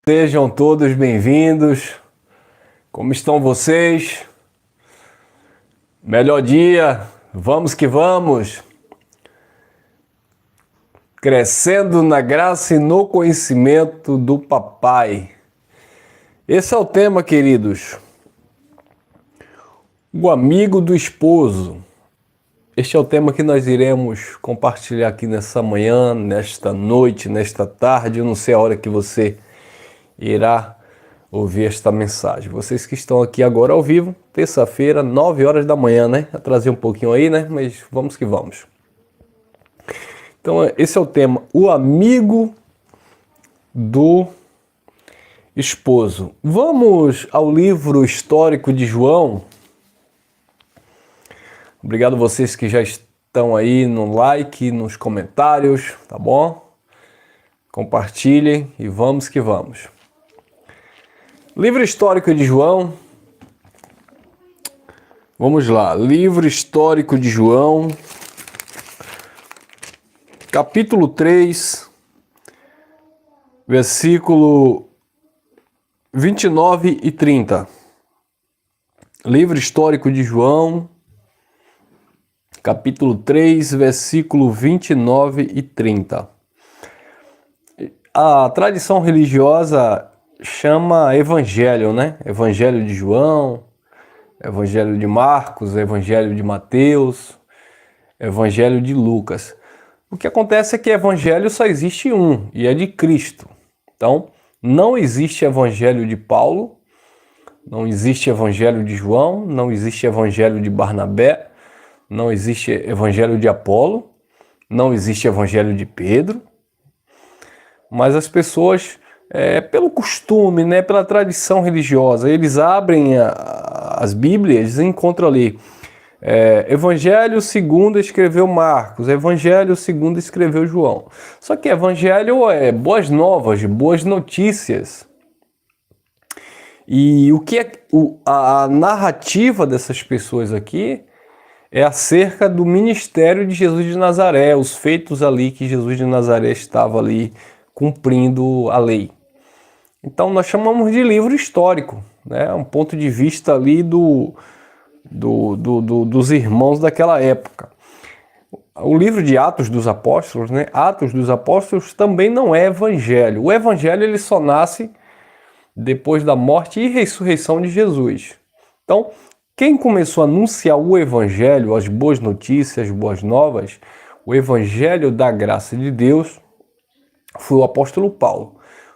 Sejam todos bem-vindos. Como estão vocês? Melhor dia, vamos que vamos. Crescendo na graça e no conhecimento do Papai. Esse é o tema, queridos. O amigo do esposo. Este é o tema que nós iremos compartilhar aqui nessa manhã, nesta noite, nesta tarde. Eu não sei a hora que você irá ouvir esta mensagem. Vocês que estão aqui agora ao vivo, terça-feira, 9 horas da manhã, né? Atrasei um pouquinho aí, né? Mas vamos que vamos. Então, esse é o tema, o amigo do esposo. Vamos ao livro histórico de João. Obrigado a vocês que já estão aí no like, nos comentários, tá bom? Compartilhem e vamos que vamos. Livro histórico de João. Vamos lá, livro histórico de João, capítulo 3, versículo 29 e 30. Livro histórico de João, capítulo 3, versículo 29 e 30. A tradição religiosa chama evangelho, né? Evangelho de João, evangelho de Marcos, evangelho de Mateus, evangelho de Lucas. O que acontece é que evangelho só existe um, e é de Cristo. Então, não existe evangelho de Paulo, não existe evangelho de João, não existe evangelho de Barnabé, não existe evangelho de Apolo, não existe evangelho de Pedro, mas as pessoas, pelo costume, né, pela tradição religiosa, eles abrem as Bíblias e encontram ali Evangelho segundo escreveu Marcos, Evangelho segundo escreveu João. Só que Evangelho é boas novas, boas notícias. E o que a narrativa dessas pessoas aqui é acerca do ministério de Jesus de Nazaré, os feitos ali que Jesus de Nazaré estava ali cumprindo a lei. Então nós chamamos de livro histórico, né? Um ponto de vista ali dos irmãos daquela época. O livro de Atos dos Apóstolos, né? Atos dos Apóstolos também não é evangelho. O evangelho ele só nasce depois da morte e ressurreição de Jesus. Então, quem começou a anunciar o evangelho, as boas notícias, as boas novas, o evangelho da graça de Deus, foi o apóstolo Paulo.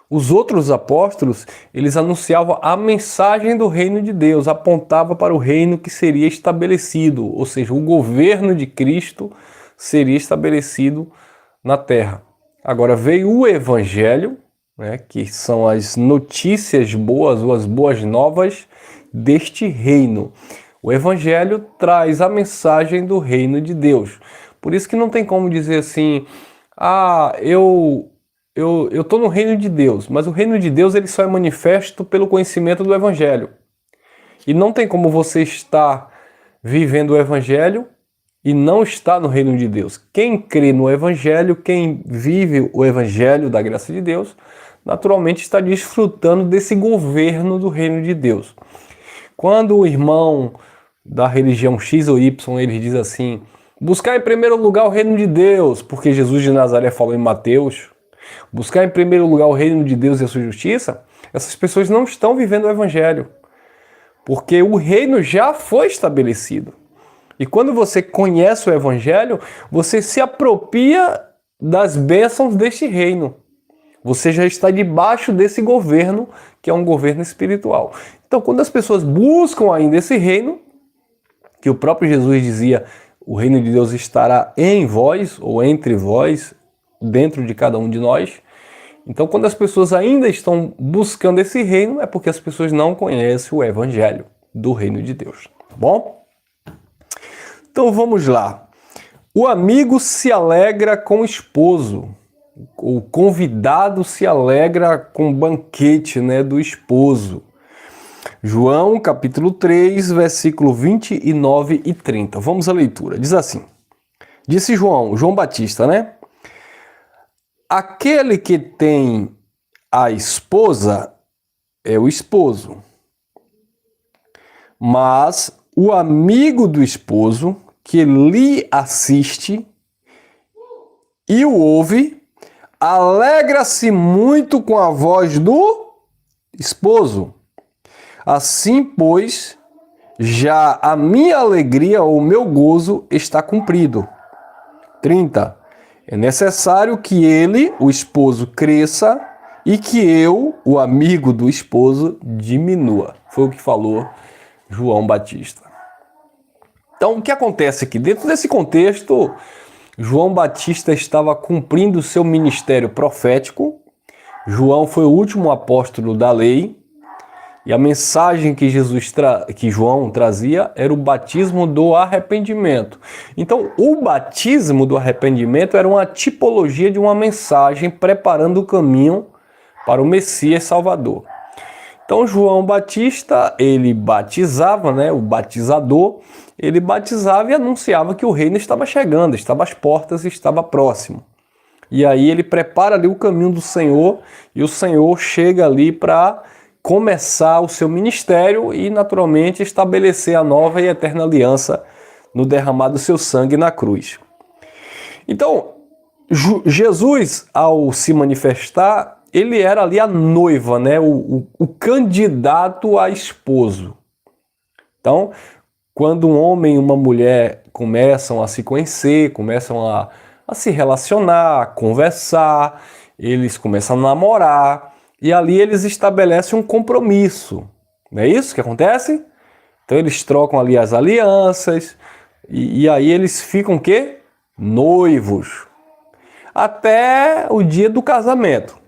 Os outros apóstolos, eles anunciavam a mensagem do reino de Deus, apontava para o reino que seria estabelecido, ou seja, o governo de Cristo seria estabelecido na terra. Agora veio o evangelho, né, que são as notícias boas ou as boas novas deste reino. O evangelho traz a mensagem do reino de Deus. Por isso que não tem como dizer assim, eu estou no reino de Deus, mas o reino de Deus ele só é manifesto pelo conhecimento do evangelho. E não tem como você estar vivendo o evangelho e não estar no reino de Deus. Quem crê no evangelho, quem vive o evangelho da graça de Deus, naturalmente está desfrutando desse governo do reino de Deus. Quando o irmão da religião X ou Y, ele diz assim, buscar em primeiro lugar o reino de Deus, porque Jesus de Nazaré falou em Mateus, buscar em primeiro lugar o reino de Deus e a sua justiça, essas pessoas não estão vivendo o evangelho, porque o reino já foi estabelecido. E quando você conhece o evangelho, você se apropria das bênçãos deste reino. Você já está debaixo desse governo, que é um governo espiritual. Então, quando as pessoas buscam ainda esse reino, que o próprio Jesus dizia, o reino de Deus estará em vós, ou entre vós, dentro de cada um de nós. Então, quando as pessoas ainda estão buscando esse reino, é porque as pessoas não conhecem o evangelho do reino de Deus, tá bom? Então, vamos lá. O amigo se alegra com o esposo. O convidado se alegra com o banquete, né, do esposo. João, capítulo 3, versículo 29 e 30. Vamos à leitura. Diz assim, disse João Batista, né? Aquele que tem a esposa é o esposo, mas o amigo do esposo que lhe assiste e o ouve, alegra-se muito com a voz do esposo. Assim, pois, já a minha alegria ou o meu gozo está cumprido. 30. É necessário que ele, o esposo, cresça e que eu, o amigo do esposo, diminua. Foi o que falou João Batista. Então, o que acontece aqui? Dentro desse contexto, João Batista estava cumprindo o seu ministério profético. João foi o último apóstolo da lei. E a mensagem que João trazia era o batismo do arrependimento. Então, o batismo do arrependimento era uma tipologia de uma mensagem preparando o caminho para o Messias Salvador. Então, João Batista, ele batizava, né, o batizador, ele batizava e anunciava que o reino estava chegando, estava às portas, estava próximo. E aí ele prepara ali o caminho do Senhor e o Senhor chega ali para começar o seu ministério e, naturalmente, estabelecer a nova e eterna aliança no derramar do seu sangue na cruz. Então, Jesus, ao se manifestar, ele era ali a noiva, né? o candidato a esposo. Então, quando um homem e uma mulher começam a se conhecer, começam a se relacionar, a conversar, eles começam a namorar, e ali eles estabelecem um compromisso. Não é isso que acontece? Então eles trocam ali as alianças e aí eles ficam o quê? Noivos. Até o dia do casamento.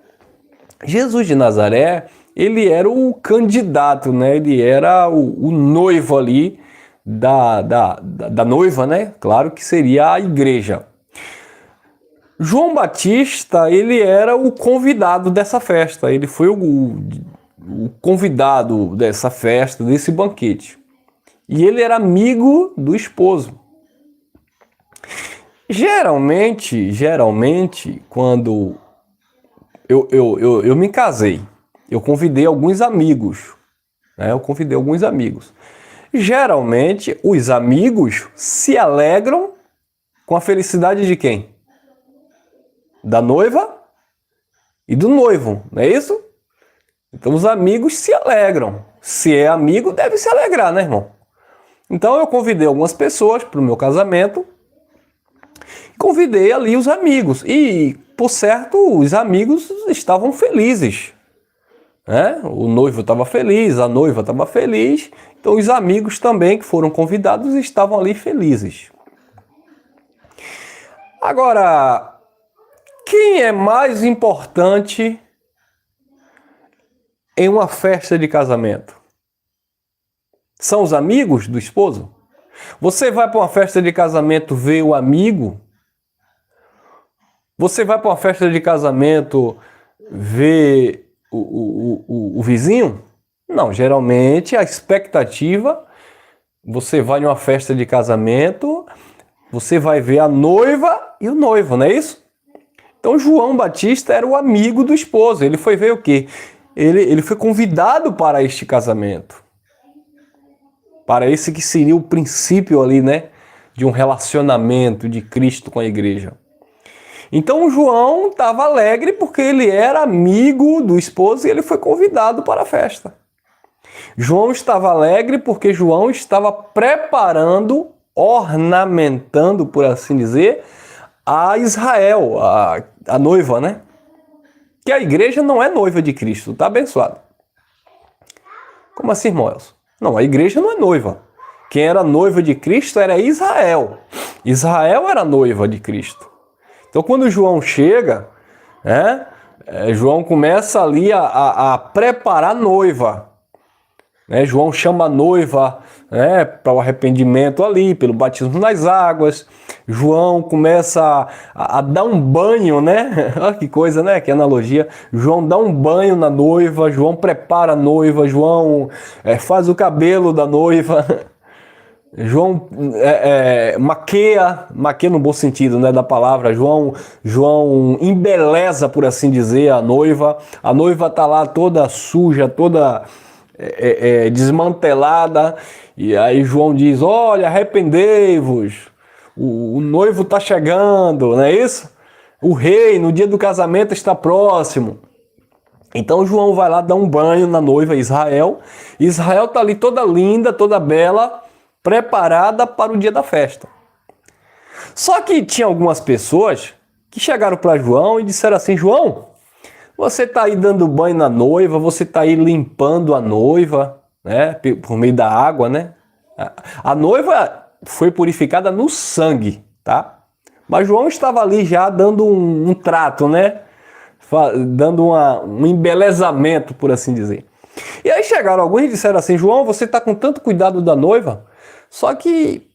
Jesus de Nazaré, ele era o candidato, né? Ele era o noivo ali da noiva, né? Claro que seria a igreja. João Batista, ele era o convidado dessa festa, ele foi o convidado dessa festa, desse banquete. E ele era amigo do esposo. Geralmente, quando eu me casei, eu convidei alguns amigos, né? Geralmente, os amigos se alegram com a felicidade de quem? Da noiva e do noivo, não é isso? Então os amigos se alegram. Se é amigo, deve se alegrar, né, irmão? Então eu convidei algumas pessoas para o meu casamento. Convidei ali os amigos. E, por certo, os amigos estavam felizes, né? O noivo estava feliz, a noiva estava feliz. Então os amigos também que foram convidados estavam ali felizes. Agora, quem é mais importante em uma festa de casamento? São os amigos do esposo? Você vai para uma festa de casamento ver o amigo? Você vai para uma festa de casamento ver o vizinho? Não, geralmente a expectativa, você vai em uma festa de casamento, você vai ver a noiva e o noivo, não é isso? Então João Batista era o amigo do esposo. Ele foi ver o quê? Ele foi convidado para este casamento. Para esse que seria o princípio ali, né? De um relacionamento de Cristo com a igreja. Então João estava alegre porque ele era amigo do esposo e ele foi convidado para a festa. João estava alegre porque João estava preparando, ornamentando, por assim dizer, a Israel, a noiva, né? Que a igreja não é noiva de Cristo, tá abençoado? Como assim, irmão Elson? Não, a igreja não é noiva. Quem era noiva de Cristo era Israel. Israel era noiva de Cristo. Então, quando João chega, né? João começa ali a preparar a noiva. Né? João chama a noiva, né, para o arrependimento ali, pelo batismo nas águas. João começa a dar um banho, né? Olha que coisa, né? Que analogia. João dá um banho na noiva, João prepara a noiva, João faz o cabelo da noiva. João maqueia no bom sentido, né, da palavra. João embeleza, por assim dizer, a noiva. A noiva tá lá toda suja, toda desmantelada. E aí João diz: olha, arrependei-vos. O noivo tá chegando, não é isso? O rei, no dia do casamento, está próximo. Então João vai lá dar um banho na noiva Israel. Israel tá ali toda linda, toda bela, preparada para o dia da festa. Só que tinha algumas pessoas que chegaram para João e disseram assim: João, você está aí dando banho na noiva, você está aí limpando a noiva, né, por meio da água, né? A noiva foi purificada no sangue, tá? Mas João estava ali já dando um trato, né? Dando um embelezamento, por assim dizer. E aí chegaram alguns e disseram assim: João, você está com tanto cuidado da noiva, só que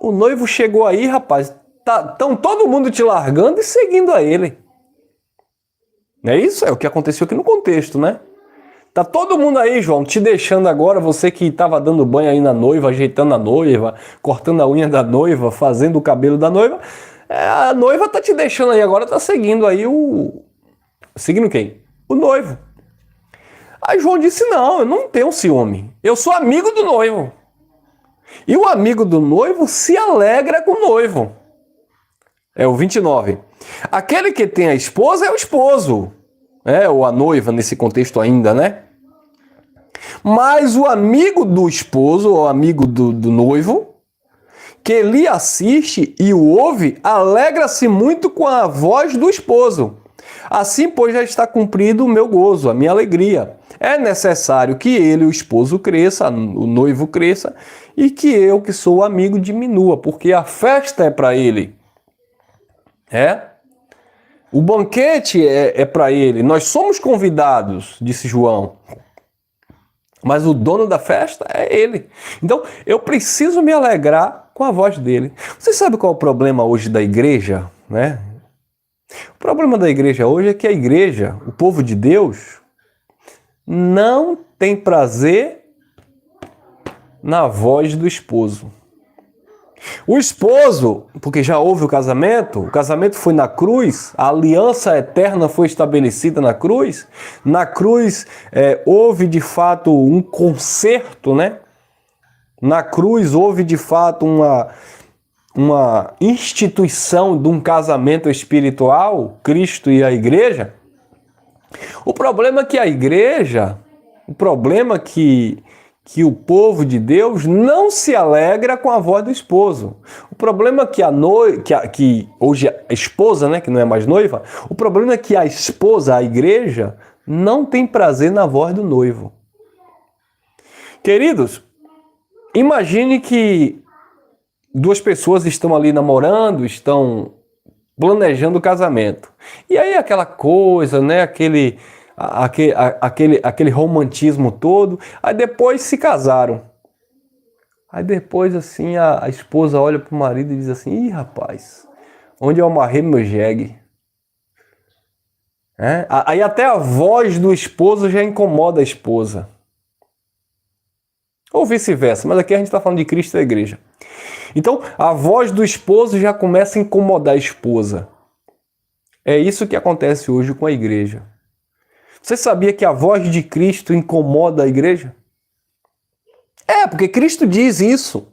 o noivo chegou aí, rapaz, estão todo mundo te largando e seguindo a ele. Não é isso? É o que aconteceu aqui no contexto, né? Tá todo mundo aí, João, te deixando agora, você que estava dando banho aí na noiva, ajeitando a noiva, cortando a unha da noiva, fazendo o cabelo da noiva. A noiva tá te deixando aí agora, tá seguindo aí Seguindo quem? O noivo. Aí João disse: não, eu não tenho ciúme. Eu sou amigo do noivo. E o amigo do noivo se alegra com o noivo. É o 29. Aquele que tem a esposa é o esposo. Ou a noiva nesse contexto ainda, né? Mas o amigo do esposo, ou amigo do noivo, que lhe assiste e o ouve, alegra-se muito com a voz do esposo. Assim, pois, já está cumprido o meu gozo, a minha alegria. É necessário que ele, o esposo, cresça, o noivo cresça, e que eu, que sou amigo, diminua, porque a festa é para ele. O banquete é para ele. Nós somos convidados, disse João. Mas o dono da festa é ele. Então, eu preciso me alegrar com a voz dele. Você sabe qual é o problema hoje da igreja, né? O problema da igreja hoje é que a igreja, o povo de Deus, não tem prazer na voz do esposo. O esposo, porque já houve o casamento foi na cruz, a aliança eterna foi estabelecida na cruz. Na cruz houve de fato um concerto, né? Na cruz houve de fato uma instituição de um casamento espiritual, Cristo e a igreja. O problema é que a igreja, que o povo de Deus não se alegra com a voz do esposo. O problema é que hoje a esposa, né, que não é mais noiva, o problema é que a esposa, a igreja, não tem prazer na voz do noivo. Queridos, imagine que duas pessoas estão ali namorando, estão planejando o casamento. E aí aquela coisa, né, aquele romantismo todo, aí depois se casaram. Aí depois assim a esposa olha pro marido e diz assim: ih, rapaz, onde eu amarrei meu jegue? Aí até a voz do esposo já incomoda a esposa. Ou vice-versa, mas aqui a gente está falando de Cristo e da igreja. Então a voz do esposo já começa a incomodar a esposa. É isso que acontece hoje com a igreja. Você sabia que a voz de Cristo incomoda a igreja? Porque Cristo diz isso.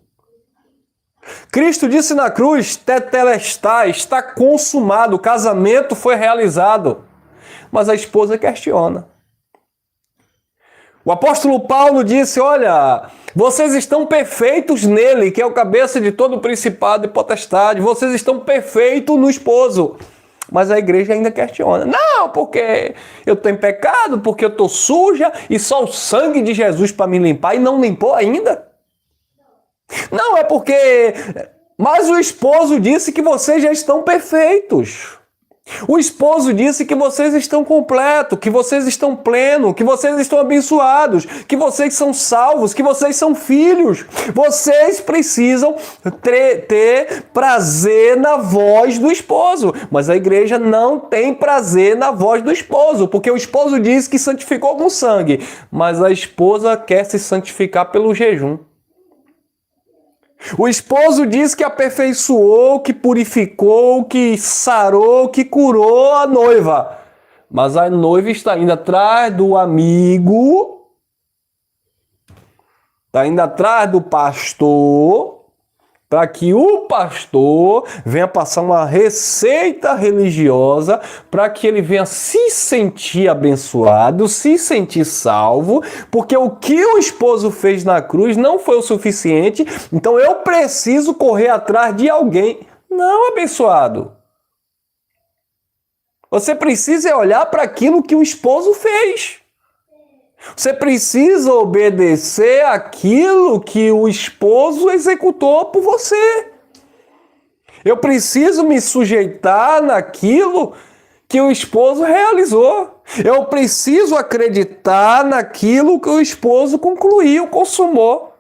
Cristo disse na cruz: tetelestai, está consumado, o casamento foi realizado. Mas a esposa questiona. O apóstolo Paulo disse: olha, vocês estão perfeitos nele, que é o cabeça de todo principado e potestade. Vocês estão perfeitos no esposo. Mas a igreja ainda questiona. Não, porque eu estou em pecado, porque eu estou suja e só o sangue de Jesus para me limpar, e não limpou ainda. Não, é porque... Mas o esposo disse que vocês já estão perfeitos. O esposo disse que vocês estão completos, que vocês estão plenos, que vocês estão abençoados, que vocês são salvos, que vocês são filhos. Vocês precisam ter prazer na voz do esposo. Mas a igreja não tem prazer na voz do esposo, porque o esposo diz que santificou com sangue, mas a esposa quer se santificar pelo jejum. O esposo diz que aperfeiçoou, que purificou, que sarou, que curou a noiva. Mas a noiva está indo atrás do amigo, está indo atrás do pastor, para que o pastor venha passar uma receita religiosa, para que ele venha se sentir abençoado, se sentir salvo, porque o que o esposo fez na cruz não foi o suficiente, então eu preciso correr atrás de alguém. Não, abençoado. Você precisa olhar para aquilo que o esposo fez. Você precisa obedecer aquilo que o esposo executou por você. Eu preciso me sujeitar naquilo que o esposo realizou. Eu preciso acreditar naquilo que o esposo concluiu, consumou.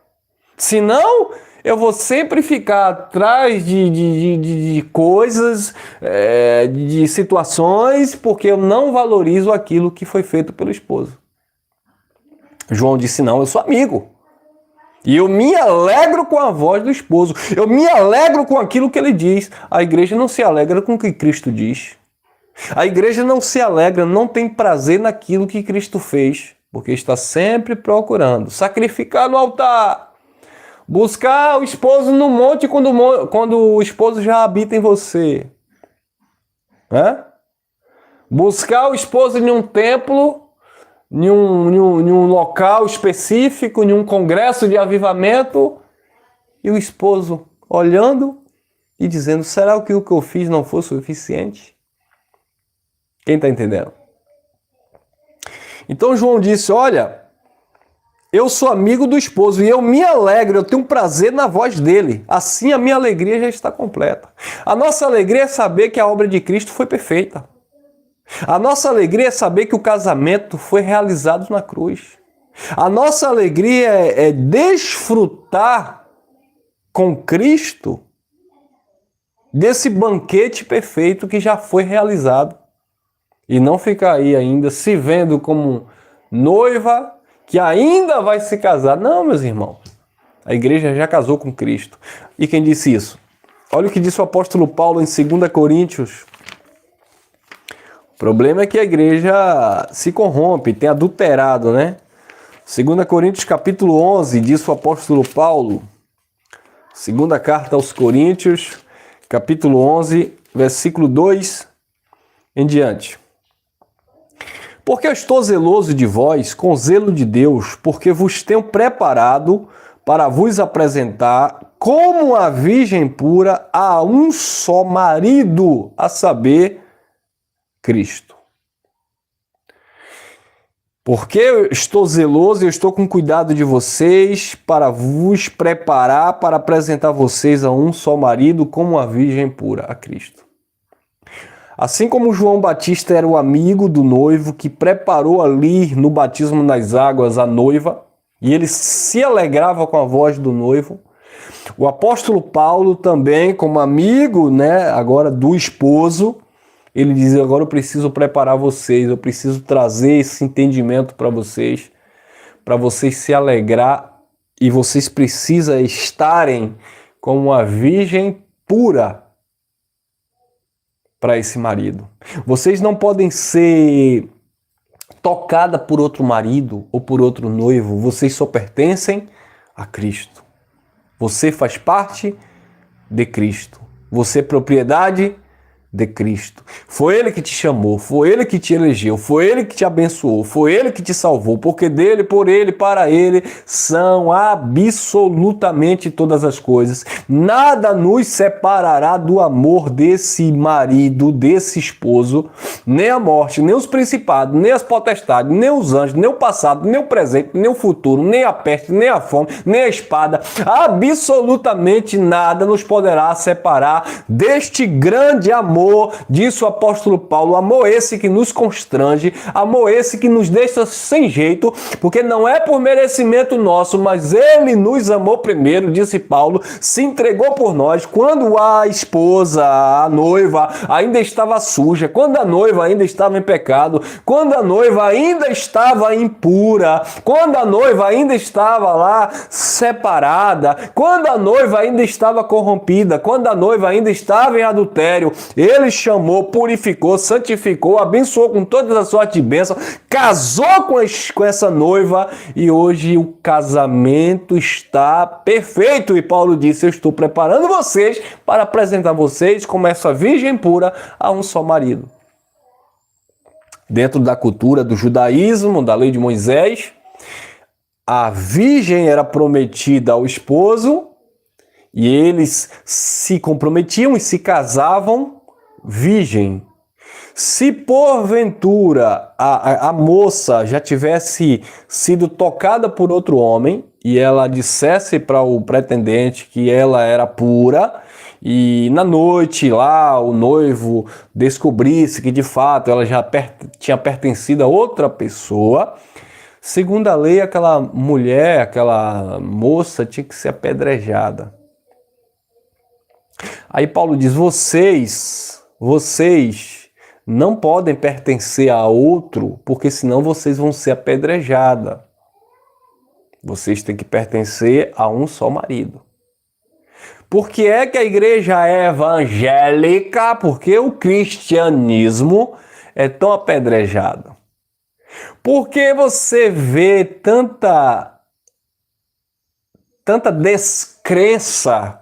Senão, eu vou sempre ficar atrás de coisas, de situações, porque eu não valorizo aquilo que foi feito pelo esposo. João disse, não, eu sou amigo. E eu me alegro com a voz do esposo. Eu me alegro com aquilo que ele diz. A igreja não se alegra com o que Cristo diz. A igreja não se alegra, não tem prazer naquilo que Cristo fez. Porque está sempre procurando sacrificar no altar. Buscar o esposo no monte quando o esposo já habita em você. Buscar o esposo em um templo, em um local específico, em um congresso de avivamento, e o esposo olhando e dizendo, será que o que eu fiz não foi suficiente? Quem está entendendo? Então João disse, olha, eu sou amigo do esposo e eu me alegro, eu tenho prazer na voz dele. Assim a minha alegria já está completa. A nossa alegria é saber que a obra de Cristo foi perfeita. A nossa alegria é saber que o casamento foi realizado na cruz. A nossa alegria é desfrutar com Cristo desse banquete perfeito que já foi realizado. E não ficar aí ainda se vendo como noiva que ainda vai se casar. Não, meus irmãos. A igreja já casou com Cristo. E quem disse isso? Olha o que disse o apóstolo Paulo em 2 Coríntios. O problema é que a igreja se corrompe, tem adulterado, né? 2 Coríntios capítulo 11, diz o apóstolo Paulo, segunda carta aos Coríntios, capítulo 11, versículo 2 em diante. Porque eu estou zeloso de vós com zelo de Deus, porque vos tenho preparado para vos apresentar como a virgem pura a um só marido, a saber, Cristo. Porque eu estou zeloso e eu estou com cuidado de vocês para vos preparar para apresentar vocês a um só marido como a virgem pura, a Cristo. Assim como João Batista era o amigo do noivo que preparou ali no batismo nas águas a noiva, e ele se alegrava com a voz do noivo, o apóstolo Paulo também, como amigo, né, agora do esposo, ele diz, agora eu preciso preparar vocês, eu preciso trazer esse entendimento para vocês se alegrar, e vocês precisam estarem como uma virgem pura para esse marido. Vocês não podem ser tocada por outro marido ou por outro noivo, vocês só pertencem a Cristo. Você faz parte de Cristo. Você é propriedade de Cristo. Foi Ele que te chamou, foi Ele que te elegeu, foi Ele que te abençoou, foi Ele que te salvou, porque dele, por Ele, para Ele são absolutamente todas as coisas. Nada nos separará do amor desse marido, desse esposo, nem a morte, nem os principados, nem as potestades, nem os anjos, nem o passado, nem o presente, nem o futuro, nem a peste, nem a fome, nem a espada. Absolutamente nada nos poderá separar deste grande amor amor, disse o apóstolo Paulo, amor esse que nos constrange, amor esse que nos deixa sem jeito, porque não é por merecimento nosso, mas ele nos amou primeiro, disse Paulo, se entregou por nós, quando a esposa, a noiva, ainda estava suja, quando a noiva ainda estava em pecado, quando a noiva ainda estava impura, quando a noiva ainda estava lá separada, quando a noiva ainda estava corrompida, quando a noiva ainda estava em adultério, ele chamou, purificou, santificou, abençoou com todas as sortes de bênção, casou com essa noiva e hoje o casamento está perfeito. E Paulo disse, eu estou preparando vocês para apresentar vocês como essa virgem pura a um só marido. Dentro da cultura do judaísmo, da lei de Moisés, a virgem era prometida ao esposo e eles se comprometiam e se casavam virgem. Se porventura a moça já tivesse sido tocada por outro homem e ela dissesse para o pretendente que ela era pura, e na noite lá o noivo descobrisse que de fato ela já tinha pertencido a outra pessoa, segundo a lei, aquela mulher, aquela moça tinha que ser apedrejada. Aí Paulo diz, vocês não podem pertencer a outro, porque senão vocês vão ser apedrejados. Vocês têm que pertencer a um só marido. Por que é que a igreja é evangélica? Porque o cristianismo é tão apedrejado. Porque você vê tanta descrença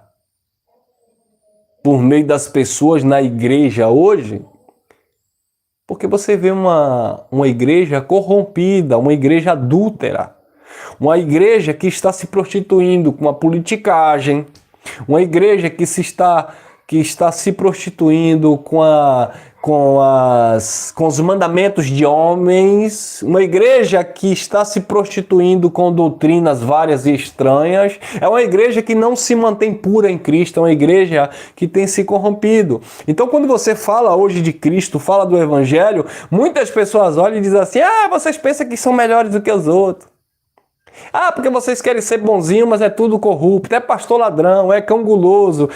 por meio das pessoas na igreja hoje? Porque você vê uma igreja corrompida, uma igreja adúltera, uma igreja que está se prostituindo com a politicagem, uma igreja que está se prostituindo com os mandamentos de homens, uma igreja que está se prostituindo com doutrinas várias e estranhas, é uma igreja que não se mantém pura em Cristo, é uma igreja que tem se corrompido. Então, quando você fala hoje de Cristo, fala do Evangelho, muitas pessoas olham e dizem assim, vocês pensam que são melhores do que os outros. Porque vocês querem ser bonzinho, mas é tudo corrupto, é pastor ladrão, é cão guloso,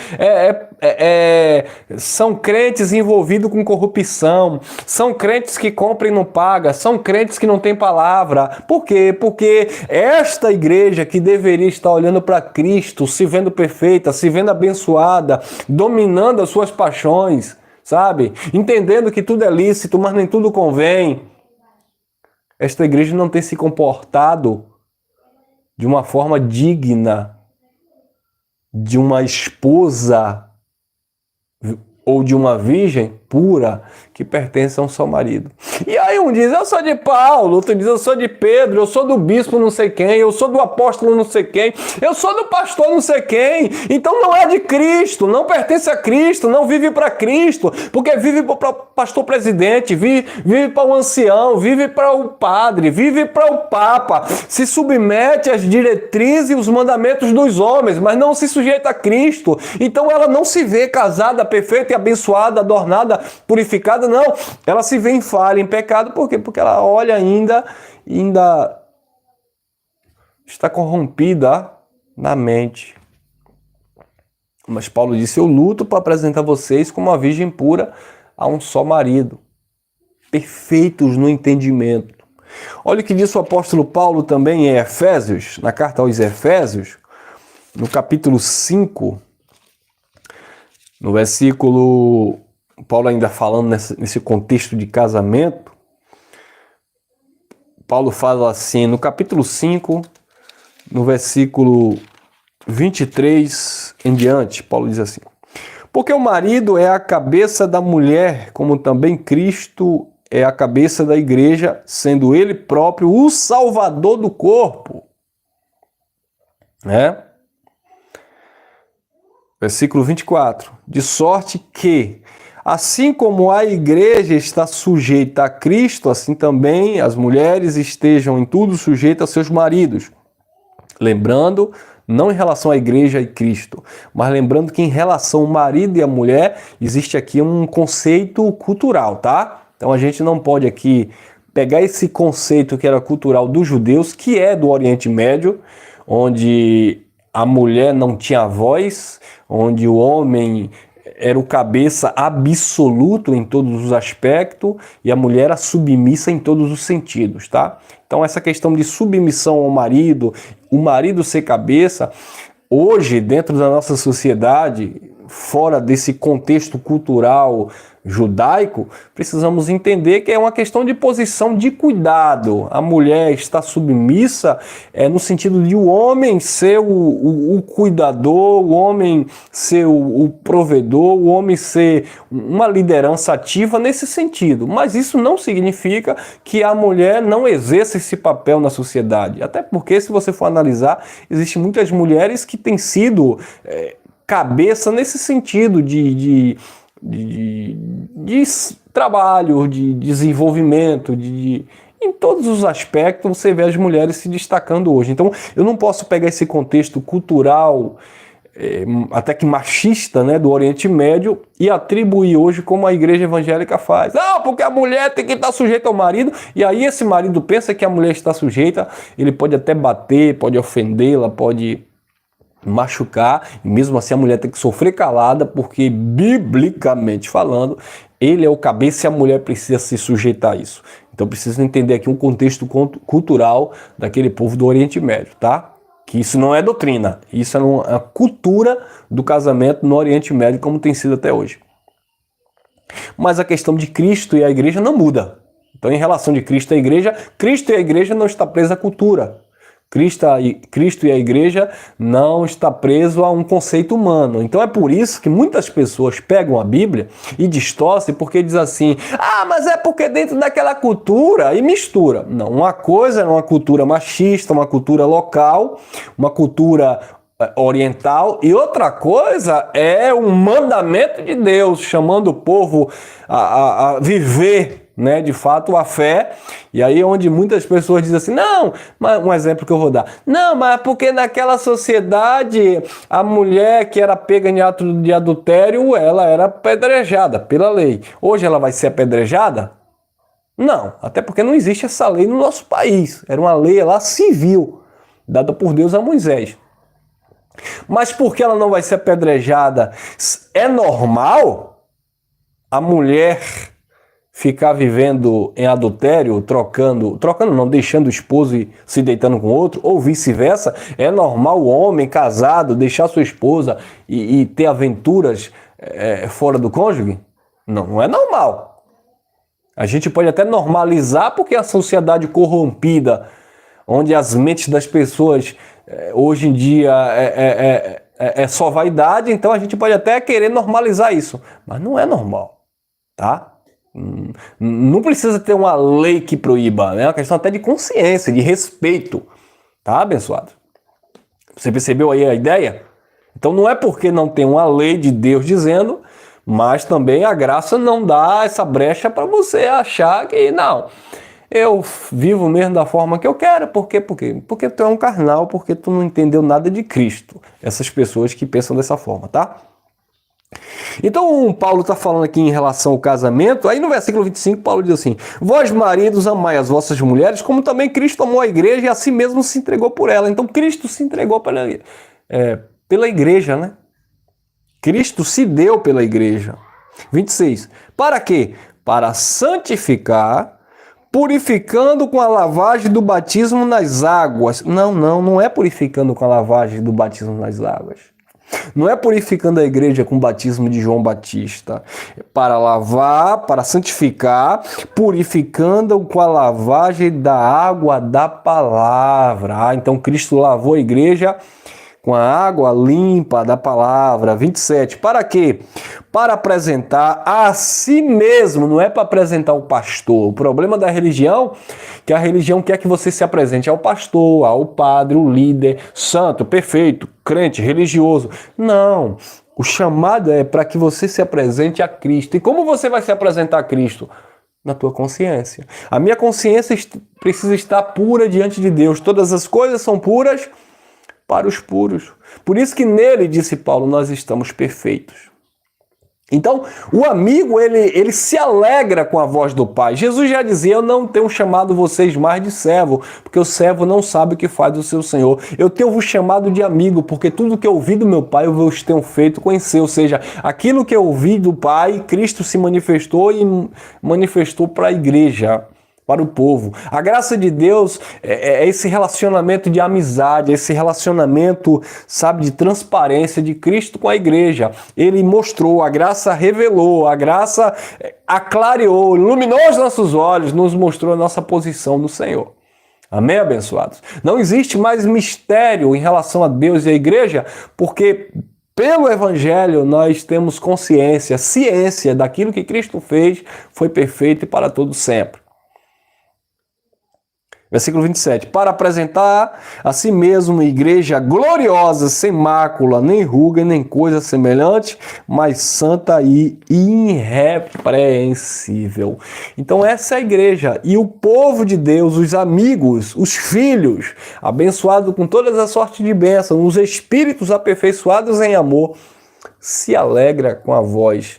são crentes envolvidos com corrupção, são crentes que compram e não pagam, são crentes que não têm palavra. Por quê? Porque esta igreja que deveria estar olhando para Cristo, se vendo perfeita, se vendo abençoada, dominando as suas paixões, sabe? Entendendo que tudo é lícito, mas nem tudo convém. Esta igreja não tem se comportado de uma forma digna de uma esposa ou de uma virgem pura que pertence a um só marido. E aí um diz, eu sou de Paulo, outro diz, eu sou de Pedro, eu sou do bispo não sei quem, eu sou do apóstolo não sei quem, eu sou do pastor não sei quem. Então não é de Cristo, não pertence a Cristo, não vive para Cristo, porque vive para o pastor presidente, vive para o ancião, vive para o padre, vive para o papa, se submete às diretrizes e os mandamentos dos homens, mas não se sujeita a Cristo. Então ela não se vê casada, perfeita e abençoada, adornada, purificada, não. Ela se vê em falha, em pecado. Por quê? Porque ela olha ainda está corrompida na mente. Mas Paulo disse, eu luto para apresentar vocês como uma virgem pura a um só marido, perfeitos no entendimento. Olha o que diz o apóstolo Paulo também em Efésios, na carta aos Efésios, no capítulo 5, no versículo, Paulo ainda falando nesse contexto de casamento, Paulo fala assim, no capítulo 5, no versículo 23 em diante, Paulo diz assim, porque o marido é a cabeça da mulher, como também Cristo é a cabeça da igreja, sendo ele próprio o salvador do corpo. Versículo 24. De sorte que, assim como a igreja está sujeita a Cristo, assim também as mulheres estejam em tudo sujeitas a seus maridos. Lembrando Não em relação à igreja e Cristo, mas lembrando que em relação ao marido e à mulher, existe aqui um conceito cultural, tá? Então a gente não pode aqui pegar esse conceito que era cultural dos judeus, que é do Oriente Médio, onde a mulher não tinha voz, onde o homem era o cabeça absoluto em todos os aspectos e a mulher era submissa em todos os sentidos, tá? Então essa questão de submissão ao marido, o marido ser cabeça, hoje dentro da nossa sociedade, fora desse contexto cultural judaico, precisamos entender que é uma questão de posição de cuidado. A mulher está submissa no sentido de o homem ser o cuidador, o homem ser o provedor, o homem ser uma liderança ativa nesse sentido. Mas isso não significa que a mulher não exerça esse papel na sociedade. Até porque, se você for analisar, existem muitas mulheres que têm sido cabeça nesse sentido de trabalho, de desenvolvimento, em todos os aspectos você vê as mulheres se destacando hoje. Então eu não posso pegar esse contexto cultural, até que machista, né, do Oriente Médio e atribuir hoje como a igreja evangélica faz. Não, porque a mulher tem que estar sujeita ao marido, e aí esse marido pensa que a mulher está sujeita, ele pode até bater, pode ofendê-la, pode machucar, e mesmo assim a mulher tem que sofrer calada, porque biblicamente falando, ele é o cabeça e a mulher precisa se sujeitar a isso. Então precisa entender aqui um contexto cultural daquele povo do Oriente Médio, tá? Que isso não é doutrina, isso é uma cultura do casamento no Oriente Médio, como tem sido até hoje. Mas a questão de Cristo e a igreja não muda. Então, em relação de Cristo e a igreja não está presa à cultura. Cristo e a igreja não está preso a um conceito humano. Então é por isso que muitas pessoas pegam a Bíblia e distorcem, porque diz assim, mas é porque dentro daquela cultura, e mistura. Não, uma coisa é uma cultura machista, uma cultura local, uma cultura oriental, e outra coisa é um mandamento de Deus, chamando o povo a viver, né, de fato, a fé. E aí onde muitas pessoas dizem assim, não, mas um exemplo que eu vou dar, não, mas porque naquela sociedade a mulher que era pega em ato de adultério, ela era apedrejada pela lei. Hoje ela vai ser apedrejada? Não, até porque não existe essa lei no nosso país. Era uma lei lá civil, dada por Deus a Moisés. Mas por que ela não vai ser apedrejada? É normal a mulher ficar vivendo em adultério, trocando não, deixando o esposo e se deitando com outro, ou vice-versa? É normal o homem casado deixar sua esposa e ter aventuras fora do cônjuge? Não, não é normal. A gente pode até normalizar porque a sociedade corrompida, onde as mentes das pessoas hoje em dia é só vaidade, então a gente pode até querer normalizar isso, mas não é normal, tá? Não precisa ter uma lei que proíba, né? É uma questão até de consciência, de respeito, tá, abençoado? Você percebeu aí a ideia? Então não é porque não tem uma lei de Deus dizendo, mas também a graça não dá essa brecha para você achar que não, eu vivo mesmo da forma que eu quero. Por quê? Porque tu é um carnal, porque tu não entendeu nada de Cristo. Essas pessoas que pensam dessa forma, tá? Então Paulo está falando aqui em relação ao casamento. Aí no versículo 25 Paulo diz assim, vós maridos amai as vossas mulheres, como também Cristo amou a igreja e a si mesmo se entregou por ela. Então Cristo se entregou pela igreja, né? Cristo se deu pela igreja. 26, para quê? Para santificar, purificando com a lavagem do batismo nas águas. Não é purificando com a lavagem do batismo nas águas. Não é purificando a igreja com o batismo de João Batista. É para lavar, para santificar, purificando com a lavagem da água da palavra. Então Cristo lavou a igreja com a água limpa da palavra. 27. Para quê? Para apresentar a si mesmo, não é para apresentar o pastor. O problema da religião é que a religião quer que você se apresente ao pastor, ao padre, o líder, santo, perfeito, crente, religioso. Não, o chamado é para que você se apresente a Cristo. E como você vai se apresentar a Cristo? Na tua consciência. A minha consciência precisa estar pura diante de Deus. Todas as coisas são puras para os puros. Por isso que nele, disse Paulo, nós estamos perfeitos. Então, o amigo, ele se alegra com a voz do Pai. Jesus já dizia, eu não tenho chamado vocês mais de servo, porque o servo não sabe o que faz o seu Senhor. Eu tenho vos chamado de amigo, porque tudo que eu ouvi do meu Pai, eu vos tenho feito conhecer. Ou seja, aquilo que eu ouvi do Pai, Cristo se manifestou e manifestou para a igreja, para o povo. A graça de Deus é esse relacionamento de amizade, esse relacionamento, sabe, de transparência de Cristo com a igreja. Ele mostrou, a graça revelou, a graça aclareou, iluminou os nossos olhos, nos mostrou a nossa posição no Senhor. Amém, abençoados? Não existe mais mistério em relação a Deus e a igreja, porque pelo Evangelho nós temos consciência, ciência daquilo que Cristo fez, foi perfeito e para todo sempre. Versículo 27. Para apresentar a si mesmo igreja gloriosa, sem mácula, nem ruga, nem coisa semelhante, mas santa e irrepreensível. Então essa é a igreja. E o povo de Deus, os amigos, os filhos, abençoados com todas as sortes de bênção, os espíritos aperfeiçoados em amor, se alegra com a voz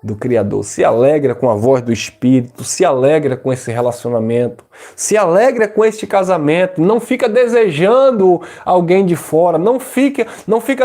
do Criador, se alegra com a voz do Espírito, se alegra com esse relacionamento, se alegra com este casamento, não fica desejando alguém de fora, não fica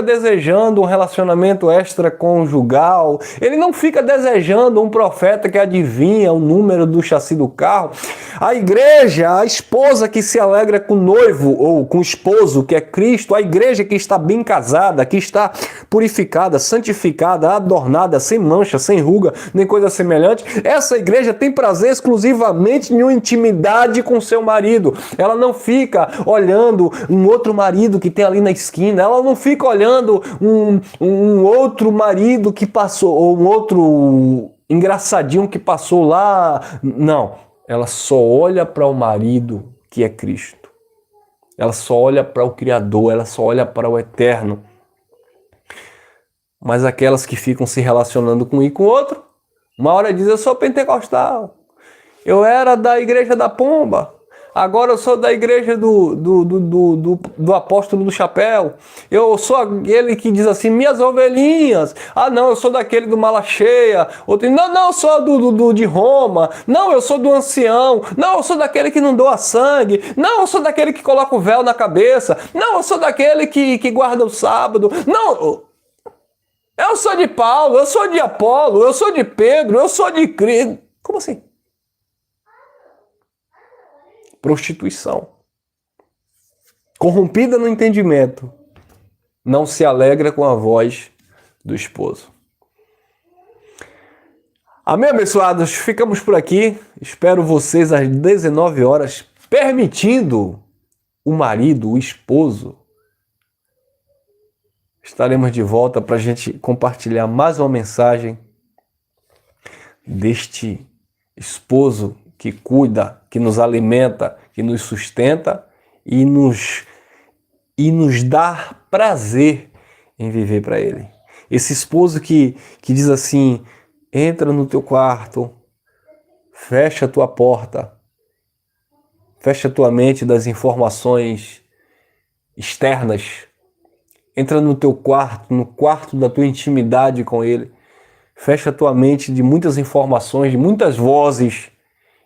desejando um relacionamento extraconjugal, ele não fica desejando um profeta que adivinha o número do chassi do carro. A igreja, a esposa que se alegra com o noivo ou com o esposo, que é Cristo, a igreja que está bem casada, que está purificada, santificada, adornada, sem mancha, sem ruga, nem coisa semelhante, essa igreja tem prazer exclusivamente em uma intimidade com seu marido. Ela não fica olhando um outro marido que tem ali na esquina, ela não fica olhando um outro marido que passou, ou um outro engraçadinho que passou lá. Não, ela só olha para o marido que é Cristo. Ela só olha para o Criador, ela só olha para o Eterno. Mas aquelas que ficam se relacionando com um e com o outro, uma hora diz, eu sou pentecostal, eu era da igreja da pomba, agora eu sou da igreja do apóstolo do chapéu, eu sou aquele que diz assim, minhas ovelhinhas, não, eu sou daquele do mala cheia, outro, não, eu sou de Roma, não, eu sou do ancião, não, eu sou daquele que não doa sangue, não, eu sou daquele que coloca o véu na cabeça, não, eu sou daquele que guarda o sábado, não... Eu sou de Paulo, eu sou de Apolo, eu sou de Pedro, eu sou de Cristo. Como assim? Prostituição. Corrompida no entendimento, não se alegra com a voz do esposo. Amém, abençoados? Ficamos por aqui. Espero vocês às 19 horas, permitindo o marido, o esposo. Estaremos de volta para a gente compartilhar mais uma mensagem deste esposo que cuida, que nos alimenta, que nos sustenta e nos dá prazer em viver para Ele. Esse esposo que diz assim, entra no teu quarto, fecha a tua porta, fecha a tua mente das informações externas, entra no teu quarto, no quarto da tua intimidade com Ele. Fecha a tua mente de muitas informações, de muitas vozes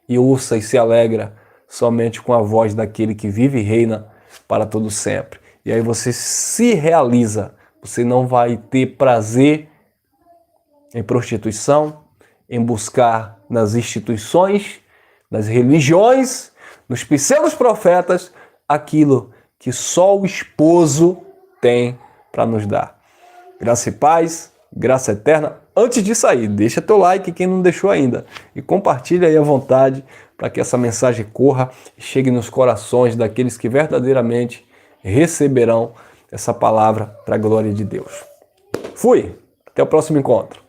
e ouça e se alegra somente com a voz daquele que vive e reina para todo sempre. E aí você se realiza. Você não vai ter prazer em prostituição, em buscar nas instituições, nas religiões, nos pseudos profetas, aquilo que só o esposo tem para nos dar. Graça e paz, graça eterna. Antes de sair, deixa teu like quem não deixou ainda e compartilha aí à vontade para que essa mensagem corra e chegue nos corações daqueles que verdadeiramente receberão essa palavra para a glória de Deus. Fui! Até o próximo encontro.